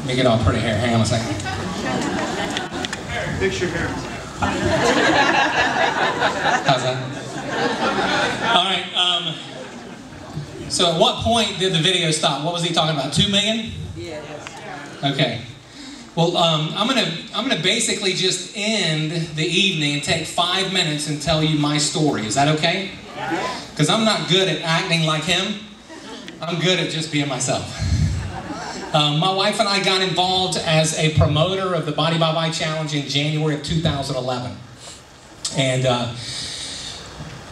Let me get all pretty hair. Hang on a second. Fix your hair. How's that? All right. So at what point did the video stop? What was he talking about? 2 million? Yes. Okay. Well, I'm gonna basically just end the evening and take 5 minutes and tell you my story. Is that okay? Because I'm not good at acting like him. I'm good at just being myself. My wife and I got involved as a promoter of the Body by Vi Challenge in January of 2011. And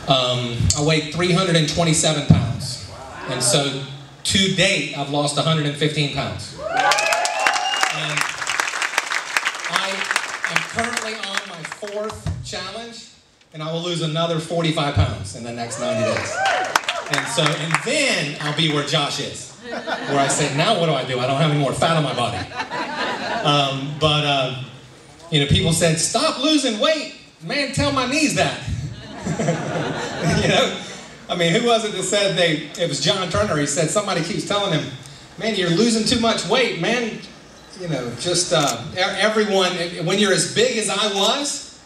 I weighed 327 pounds. And so, to date, I've lost 115 pounds. And I am currently on my 4th challenge, and I will lose another 45 pounds in the next 90 days. And then I'll be where Josh is. Where I say, now what do? I don't have any more fat on my body. You know, people said, stop losing weight. Man, tell my knees that. You know? I mean, who was it that said it was John Turner. He said, somebody keeps telling him, man, you're losing too much weight, man. You know, just everyone, when you're as big as I was,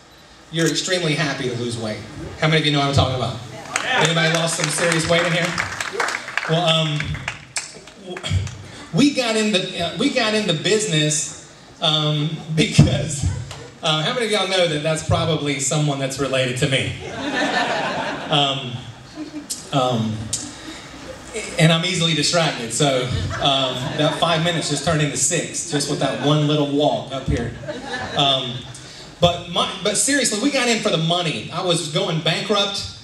you're extremely happy to lose weight. How many of you know what I'm talking about? Anybody lost some serious weight in here? Well, we got into business because how many of y'all know that that's probably someone that's related to me? And I'm easily distracted, so that 5 minutes just turned into 6, just with that one little walk up here. But seriously, we got in for the money. I was going bankrupt.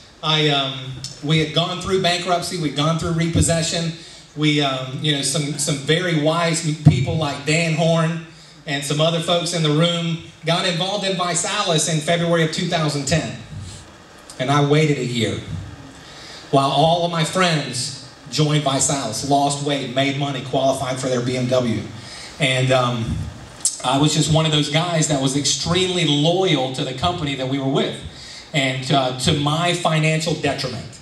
We had gone through bankruptcy. We'd gone through repossession. We, you know, some very wise people like Dan Horn and some other folks in the room got involved in ViSalus in February of 2010. And I waited a year while all of my friends joined ViSalus, lost weight, made money, qualified for their BMW. And I was just one of those guys that was extremely loyal to the company that we were with, and to my financial detriment.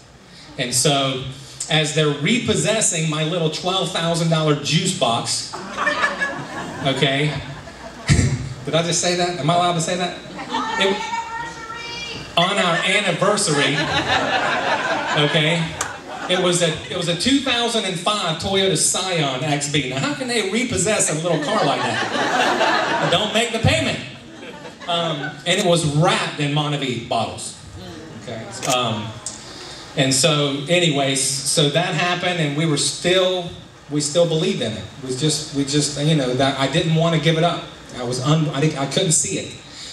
And so, as they're repossessing my little $12,000 juice box, okay, did I just say that? Am I allowed to say that? On our anniversary, okay, it was a 2005 Toyota Scion XB. Now, how can they repossess a little car like that? Don't make the payment. And it was wrapped in Monavie bottles. Okay. And so, anyways, so that happened, and we still believed in it. We just, you know, that I didn't want to give it up. I couldn't see it.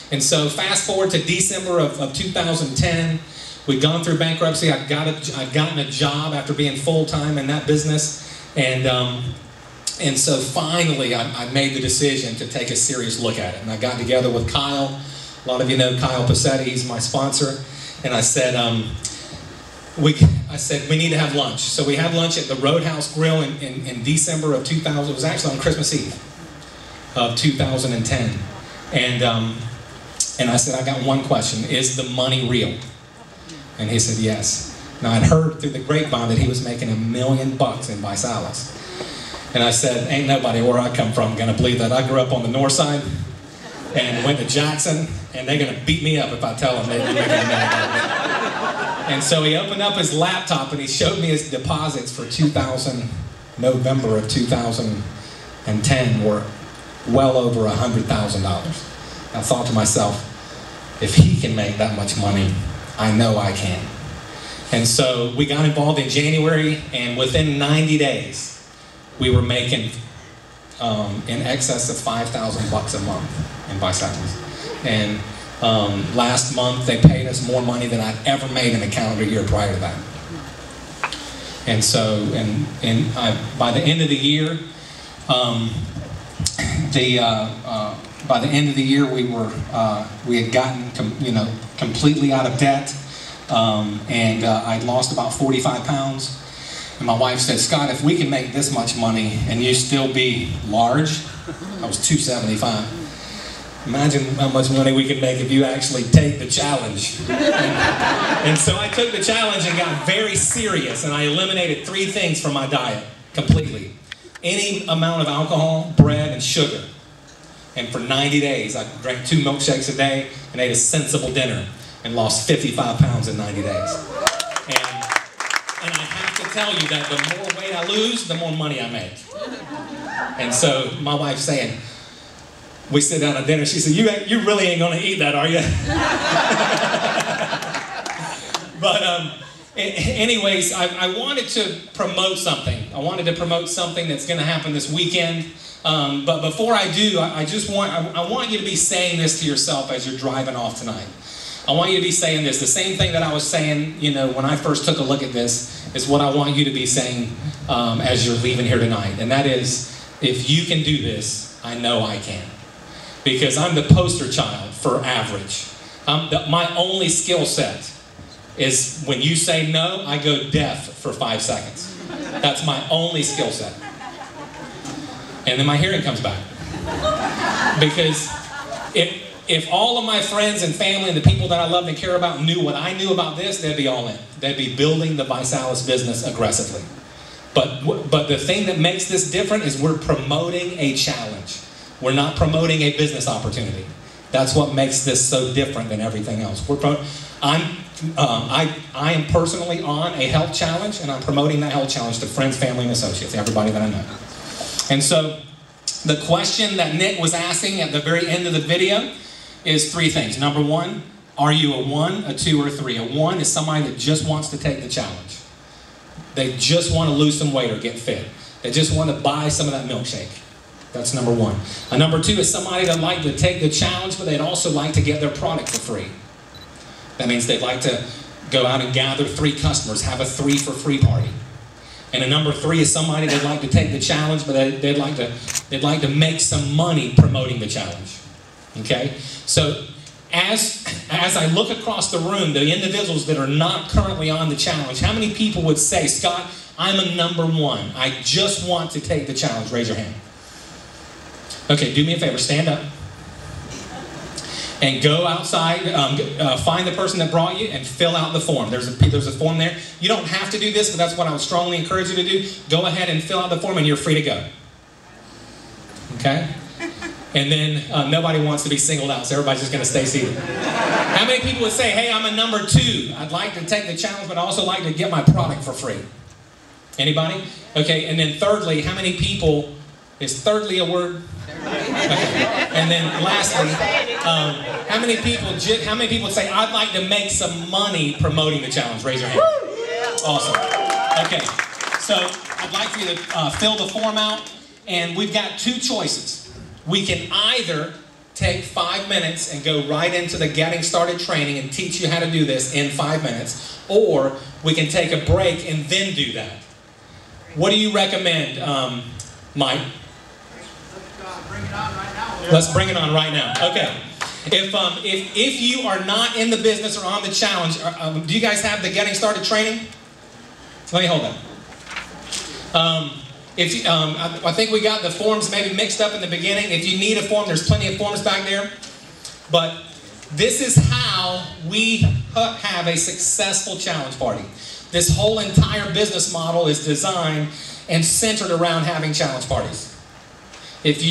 And so, fast forward to December of 2010, we'd gone through bankruptcy. I'd gotten a job after being full-time in that business, and so finally, I made the decision to take a serious look at it. And I got together with Kyle. A lot of you know Kyle Passetti. He's my sponsor. And I said, we need to have lunch. So we had lunch at the Roadhouse Grill in December of 2000. It was actually on Christmas Eve of 2010. And I said, I got one question. Is the money real? And he said, yes. Now, I'd heard through the grapevine that he was making $1 million in ViSalus. And I said, ain't nobody where I come from gonna believe that. I grew up on the north side and went to Jackson, and they're gonna beat me up if I tell them they're making $1 million. And so he opened up his laptop and he showed me his deposits for November of 2010 were well over $100,000. I thought to myself, if he can make that much money, I know I can. And so we got involved in January, and within 90 days, we were making in excess of $5,000 a month in ViSalus. And last month, they paid us more money than I'd ever made in a calendar year prior to that. And so, by the end of the year, by the end of the year, we had gotten completely out of debt, and I'd lost about 45 pounds. And my wife said, Scott, if we can make this much money and you still be large, I was 275. Imagine how much money we could make if you actually take the challenge. And so I took the challenge and got very serious, and I eliminated 3 things from my diet completely. any amount of alcohol, bread, and sugar. And for 90 days, I drank 2 milkshakes a day and ate a sensible dinner and lost 55 pounds in 90 days. And I have to tell you that the more weight I lose, the more money I make. And so my wife's saying, we sit down at dinner, she said, you really ain't gonna eat that, are you? But anyways, I wanted to promote something. I wanted to promote something that's gonna happen this weekend. But before I do, I want you to be saying this to yourself as you're driving off tonight. I want you to be saying this. The same thing that I was saying, you know, when I first took a look at this, is what I want you to be saying as you're leaving here tonight. And that is, if you can do this, I know I can. Because I'm the poster child for average. My only skill set is when you say no, I go deaf for 5 seconds. That's my only skill set. And then my hearing comes back. Because if all of my friends and family and the people that I love and care about knew what I knew about this, they'd be all in. They'd be building the ViSalus business aggressively. But the thing that makes this different is we're promoting a challenge. We're not promoting a business opportunity. That's what makes this so different than everything else. I am personally on a health challenge, and I'm promoting that health challenge to friends, family, and associates, everybody that I know. And so the question that Nick was asking at the very end of the video is 3 things. Number 1, are you a 1, a 2, or a 3? A 1 is somebody that just wants to take the challenge. They just want to lose some weight or get fit. They just want to buy some of that milkshake. That's number 1. A number 2 is somebody that like to take the challenge, but they'd also like to get their product for free. That means they'd like to go out and gather 3 customers, have a 3 for free party. And a number 3 is somebody that'd like to take the challenge, but they'd like to make some money promoting the challenge. Okay? So as I look across the room, the individuals that are not currently on the challenge, how many people would say, Scott, I'm a number 1. I just want to take the challenge. Raise your hand. Okay, do me a favor, stand up. And go outside, find the person that brought you and fill out the form. There's a form there. You don't have to do this, but that's what I would strongly encourage you to do. Go ahead and fill out the form and you're free to go. Okay? And then nobody wants to be singled out, so everybody's just going to stay seated. How many people would say, hey, I'm a number 2. I'd like to take the challenge, but I also like to get my product for free. Anybody? Okay, and then thirdly, how many people, is thirdly a word? Okay. And then lastly, how many people would say, I'd like to make some money promoting the challenge? Raise your hand. Awesome. Okay, so I'd like for you to fill the form out, and we've got 2 choices. We can either take 5 minutes and go right into the Getting Started training and teach you how to do this in 5 minutes, or we can take a break and then do that. What do you recommend, Mike? Let's bring it on right now. Okay. If you are not in the business or on the challenge, do you guys have the Getting Started training? Let me hold that. I think we got the forms maybe mixed up in the beginning. If you need a form, there's plenty of forms back there. But this is how we have a successful challenge party. This whole entire business model is designed and centered around having challenge parties. If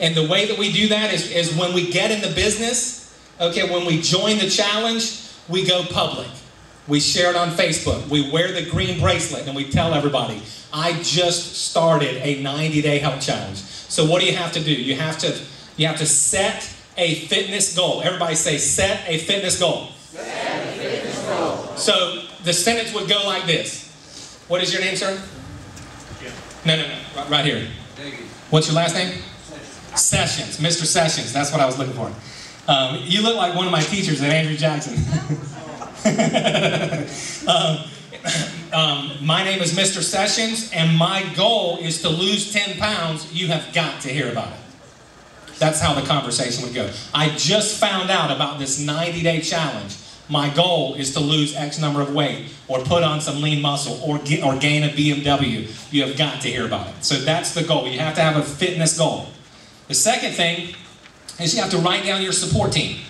and the way that we do that is when we get in the business, okay, when we join the challenge, we go public. We share it on Facebook. We wear the green bracelet and we tell everybody, I just started a 90-day health challenge. So what do you have to do? You have to set a fitness goal. Everybody say, set a fitness goal. Set a fitness goal. So the sentence would go like this. What is your name, sir? No. Right here. What's your last name? Sessions. Mr. Sessions. That's what I was looking for. You look like one of my teachers at Andrew Jackson. My name is Mr. Sessions, and my goal is to lose 10 pounds. You have got to hear about it. That's how the conversation would go. I just found out about this 90-day challenge. My goal is to lose X number of weight, or put on some lean muscle, or gain a BMW. You have got to hear about it. So that's the goal. You have to have a fitness goal. The second thing is you have to write down your support team.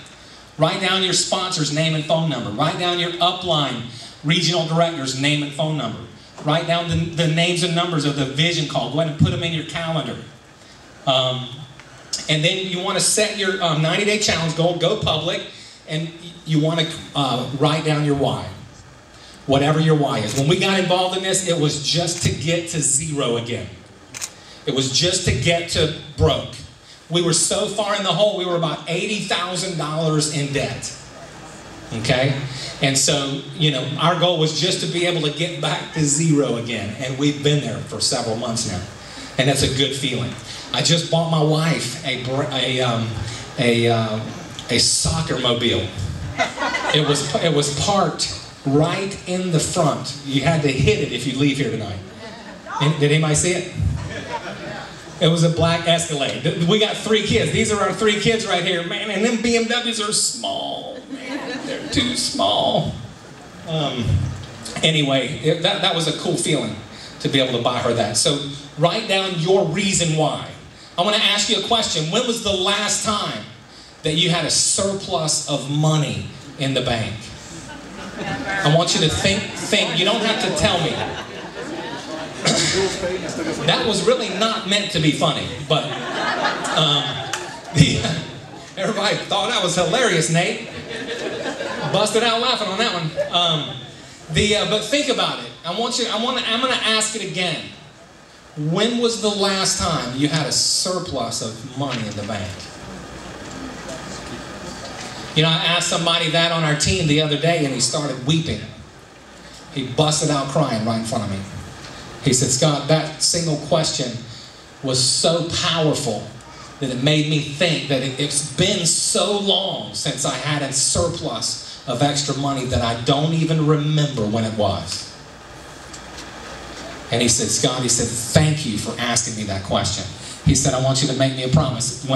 Write down your sponsor's name and phone number. Write down your upline regional director's name and phone number. Write down the names and numbers of the vision call. Go ahead and put them in your calendar. And then you want to set your 90-day challenge goal, go public, and you want to write down your why. Whatever your why is. When we got involved in this, it was just to get to zero again. It was just to get to broke. We were so far in the hole, we were about $80,000 in debt. Okay? And so, you know, our goal was just to be able to get back to zero again. And we've been there for several months now. And that's a good feeling. I just bought my wife a soccer mobile. It was parked right in the front. You had to hit it if you leave here tonight. Did anybody see it? It was a black Escalade. We got 3 kids. These are our 3 kids right here, man. And them BMWs are small, man. They're too small. Anyway, that was a cool feeling to be able to buy her that. So write down your reason why. I want to ask you a question. When was the last time that you had a surplus of money in the bank? I want you to think. You don't have to tell me. That was really not meant to be funny, but everybody thought that was hilarious, Nate. Busted out laughing on that one. But think about it. I'm going to ask it again. When was the last time you had a surplus of money in the bank? You know, I asked somebody that on our team the other day, and he started weeping. He busted out crying right in front of me. He said, Scott, that single question was so powerful that it made me think that it's been so long since I had a surplus of extra money that I don't even remember when it was. And he said, Scott, he said, thank you for asking me that question. He said, I want you to make me a promise.